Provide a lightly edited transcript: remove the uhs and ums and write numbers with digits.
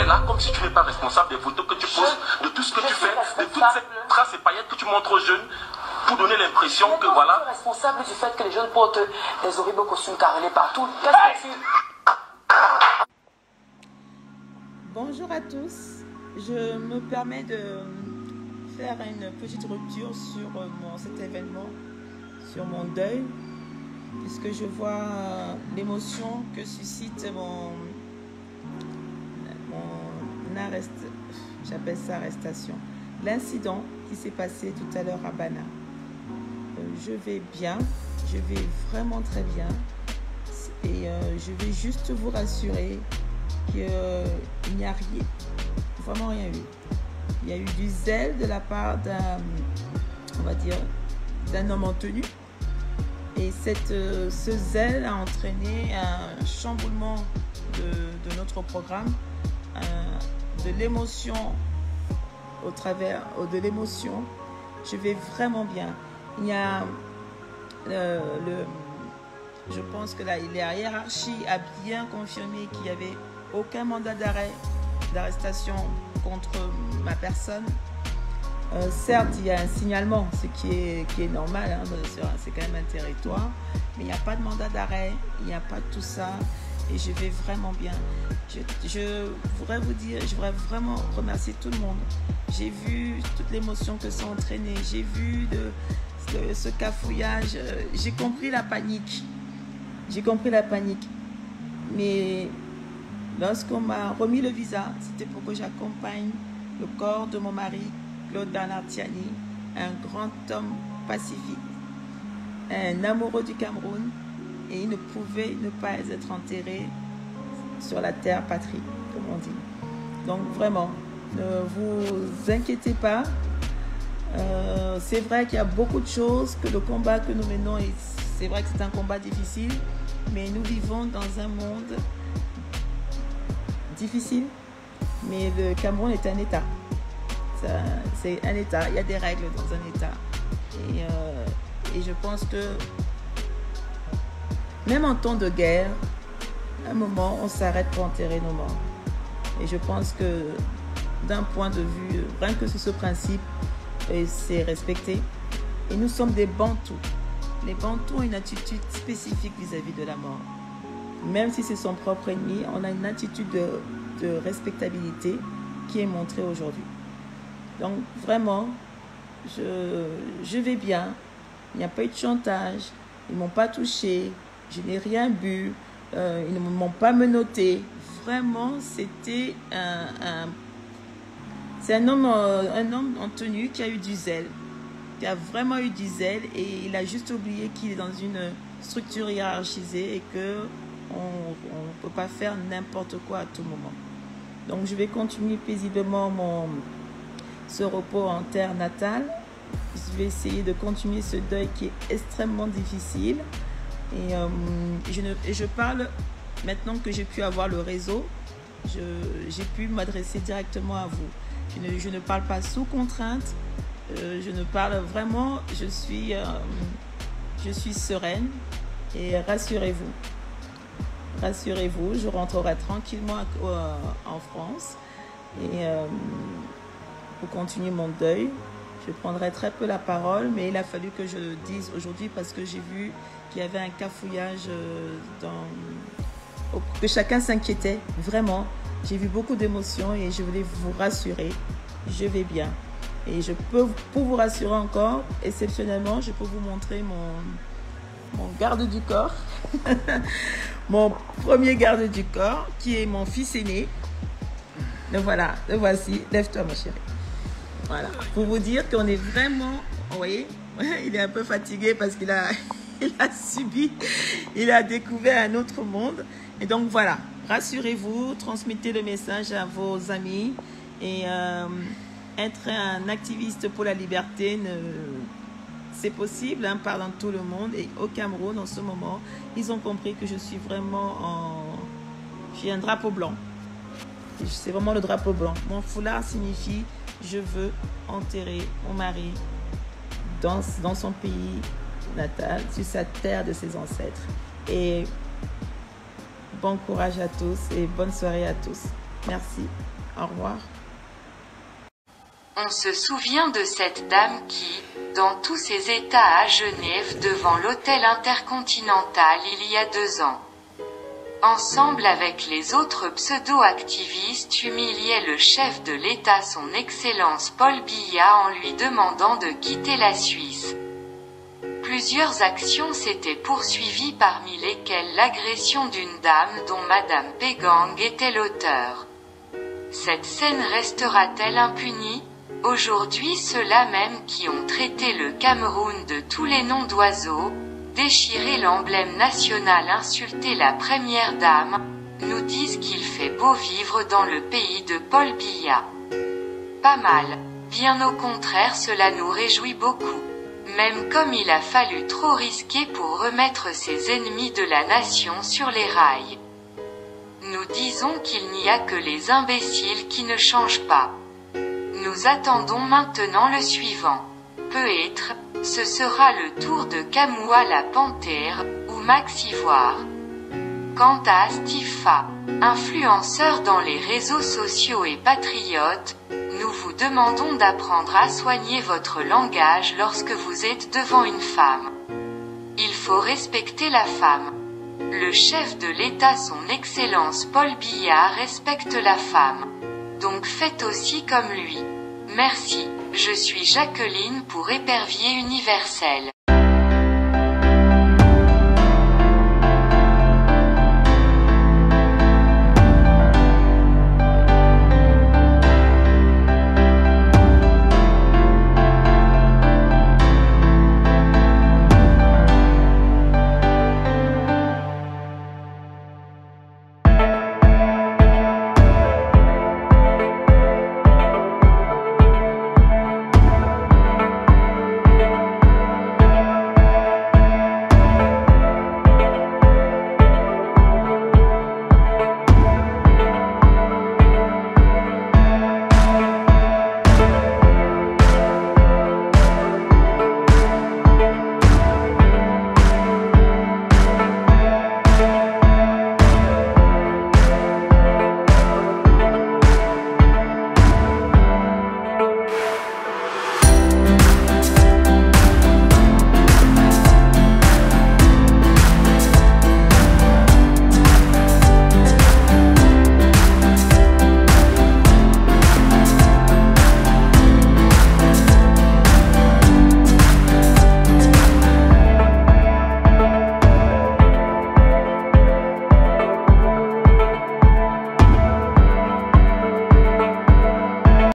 es là comme si tu n'es pas responsable des photos que tu poses, de tout ce que tu fais, de toutes ces traces et paillettes que tu montres aux jeunes pour donner l'impression que voilà. Tu es responsable du fait que les jeunes portent des horribles costumes carrelés partout. Qu'est-ce que tu... Bonjour à tous. Je me permets de faire une petite rupture sur cet événement, sur mon deuil, puisque je vois l'émotion que suscite mon j'appelle ça arrestation, l'incident qui s'est passé tout à l'heure à Bana. Je vais bien, je vais vraiment très bien, et je vais juste vous rassurer qu'il n'y a rien, vraiment rien eu. Il y a eu du zèle de la part on va dire, d'un homme en tenue. Et ce zèle a entraîné un chamboulement de notre programme, de l'émotion au travers de l'émotion. Je vais vraiment bien. Il y a je pense que la hiérarchie a bien confirmé qu'il n'y avait aucun mandat d'arrestation contre ma personne. Certes, il y a un signalement, ce qui est normal, hein, c'est quand même un territoire, mais il n'y a pas de mandat d'arrêt, il n'y a pas de tout ça, et je vais vraiment bien. Je voudrais vous dire, je voudrais vraiment remercier tout le monde. J'ai vu toute l'émotion que ça a entraîné, j'ai vu ce cafouillage, j'ai compris la panique. J'ai compris la panique, mais lorsqu'on m'a remis le visa, c'était pour que j'accompagne le corps de mon mari, Claude Bernard Tiani, un grand homme pacifique, un amoureux du Cameroun, et il ne pouvait ne pas être enterré sur la terre patrie, comme on dit. Donc vraiment, ne vous inquiétez pas. C'est vrai qu'il y a beaucoup de choses, que le combat que nous menons, c'est vrai que c'est un combat difficile, mais nous vivons dans un monde difficile, mais le Cameroun est un État. C'est un État, il y a des règles dans un État. Et je pense que même en temps de guerre, à un moment, on s'arrête pour enterrer nos morts. Et je pense que d'un point de vue, rien que sur ce principe, c'est respecté. Et nous sommes des Bantous. Les Bantous ont une attitude spécifique vis-à-vis de la mort. Même si c'est son propre ennemi, on a une attitude de respectabilité qui est montrée aujourd'hui. Donc vraiment, je vais bien. Il n'y a pas eu de chantage. Ils ne m'ont pas touché. Je n'ai rien bu. Ils ne m'ont pas menotté. Vraiment, c'était c'est un homme en tenue qui a eu du zèle. Qui a vraiment eu du zèle. Et il a juste oublié qu'il est dans une structure hiérarchisée et qu'on ne peut pas faire n'importe quoi à tout moment. Donc je vais continuer paisiblement ce repos en terre natale. Je vais essayer de continuer ce deuil qui est extrêmement difficile. Et je parle maintenant que j'ai pu avoir le réseau. J'ai pu m'adresser directement à vous. Je ne parle pas sous contrainte. Je ne parle vraiment. Je suis sereine. Et rassurez-vous. Rassurez-vous, je rentrerai tranquillement en France. Et pour continuer mon deuil, je prendrai très peu la parole, mais il a fallu que je le dise aujourd'hui parce que j'ai vu qu'il y avait un cafouillage que chacun s'inquiétait, vraiment. J'ai vu beaucoup d'émotions et je voulais vous rassurer, je vais bien. Et pour vous rassurer encore, exceptionnellement, je peux vous montrer mon garde du corps, mon premier garde du corps, qui est mon fils aîné. Le voilà, le voici. Lève-toi, ma chérie. Voilà. Pour vous dire qu'on est vraiment... Vous voyez, il est un peu fatigué parce qu'il a subi, il a découvert un autre monde. Et donc voilà, rassurez-vous, transmettez le message à vos amis. Et être un activiste pour la liberté, c'est possible, hein, parlant de tout le monde. Et au Cameroun, en ce moment, ils ont compris que je suis vraiment j'ai un drapeau blanc. C'est vraiment le drapeau blanc. Mon foulard signifie je veux enterrer mon mari dans son pays natal, sur sa terre de ses ancêtres. Et bon courage à tous et bonne soirée à tous. Merci. Au revoir. On se souvient de cette dame qui, dans tous ses états à Genève devant l'hôtel Intercontinental il y a 2 ans, ensemble avec les autres pseudo-activistes, humiliait le chef de l'État, son Excellence Paul Biya, en lui demandant de quitter la Suisse. Plusieurs actions s'étaient poursuivies, parmi lesquelles l'agression d'une dame dont Madame Pegang était l'auteur. Cette scène restera-t-elle impunie? Aujourd'hui, ceux-là même qui ont traité le Cameroun de tous les noms d'oiseaux, déchiré l'emblème national, insulté la première dame, nous disent qu'il fait beau vivre dans le pays de Paul Biya. Pas mal. Bien au contraire, cela nous réjouit beaucoup. Même comme il a fallu trop risquer pour remettre ses ennemis de la nation sur les rails. Nous disons qu'il n'y a que les imbéciles qui ne changent pas. Nous attendons maintenant le suivant. Peut-être, ce sera le tour de Kamoua la Panthère, ou Max Ivoire. Quant à Astifa, influenceur dans les réseaux sociaux et patriote, nous vous demandons d'apprendre à soigner votre langage lorsque vous êtes devant une femme. Il faut respecter la femme. Le chef de l'État, son Excellence Paul Biya, respecte la femme. Donc faites aussi comme lui. Merci, je suis Jacqueline pour Épervier Universel.